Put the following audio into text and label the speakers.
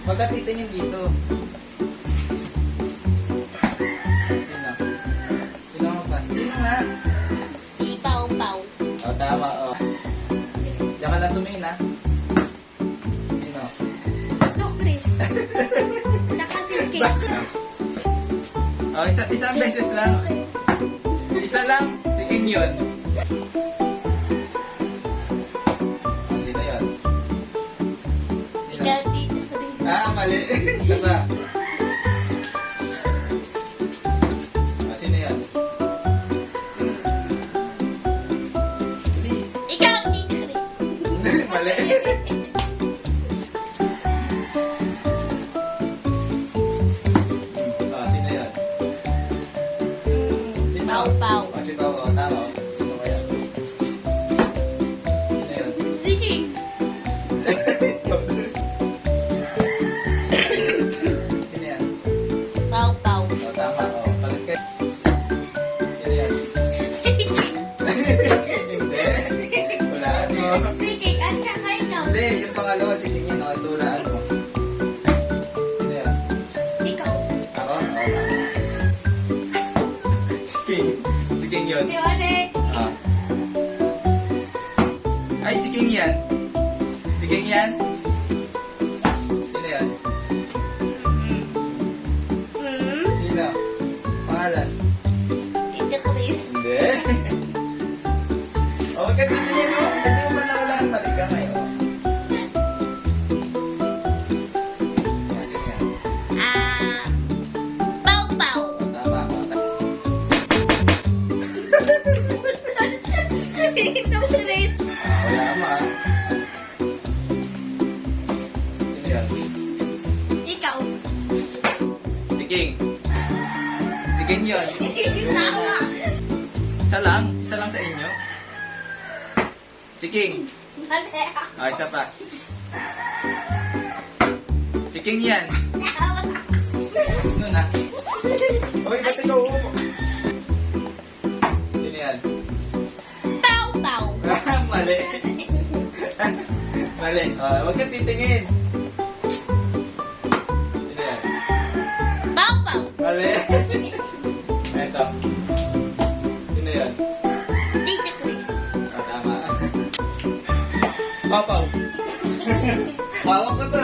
Speaker 1: Huwag ka titingin dito. Sino? Sino ang pas? Sino nga?
Speaker 2: Si Pau Pau.
Speaker 1: O, tama, o. Diyan ka lang tumingin, ha? Sino?
Speaker 2: Ito, Chris. Tsaka si Kim.
Speaker 1: O, isang beses lang. Isa lang, si King yun. O, sino yun? Sino?
Speaker 2: Ikaw, Tito Chris.
Speaker 1: Ah, mali. Isa pa. O, sino yun? Please.
Speaker 2: Ikaw, Tito Chris.
Speaker 1: Mali. O, sino yun? Sino?
Speaker 2: Pau Pau.
Speaker 1: O, si Pao. O, tama. O, sino kaya? Sino yun?
Speaker 2: Sige.
Speaker 1: Sino yan?
Speaker 2: Pau Pau.
Speaker 1: O, tama. O, palit kayo. Sino yan? Hindi. Tulaan mo.
Speaker 2: Sige, at saka ikaw.
Speaker 1: Hindi, yung pangalawa si King yun. O, tulaan mo. Sino yan?
Speaker 2: Ikaw.
Speaker 1: Ako? O, tama. Si King. Si King yun.
Speaker 2: Si Ole.
Speaker 1: Ah. Ay, si King yan. Si King yan. Sino yan? Sino? Pangalan?
Speaker 2: Tito Chris.
Speaker 1: Hindi. O, huwag ka titingin mo. Hindi mo ba nawalaan mali ka ngayon? Sino yan?
Speaker 2: Pau Pau.
Speaker 1: O, tama. O,
Speaker 2: Tito Chris.
Speaker 1: wala mo ah. Sino yan?
Speaker 2: Ikaw.
Speaker 1: Si King. Si King yun.
Speaker 2: Tama.
Speaker 1: Isa lang? Isa lang sa inyo? Si King.
Speaker 2: Mali.
Speaker 1: O, isa pa. Si King yan. Sino na? Uy, ba't ikaw uupo? Sino yan?
Speaker 2: Pau Pau.
Speaker 1: Mali. Mali. O, huwag kang titingin. Sino yan?
Speaker 2: Pau Pau.
Speaker 1: Mali. Eto. Sino yan?
Speaker 2: Tito Chris.
Speaker 1: O, tama. Papaw. Hawak ko to.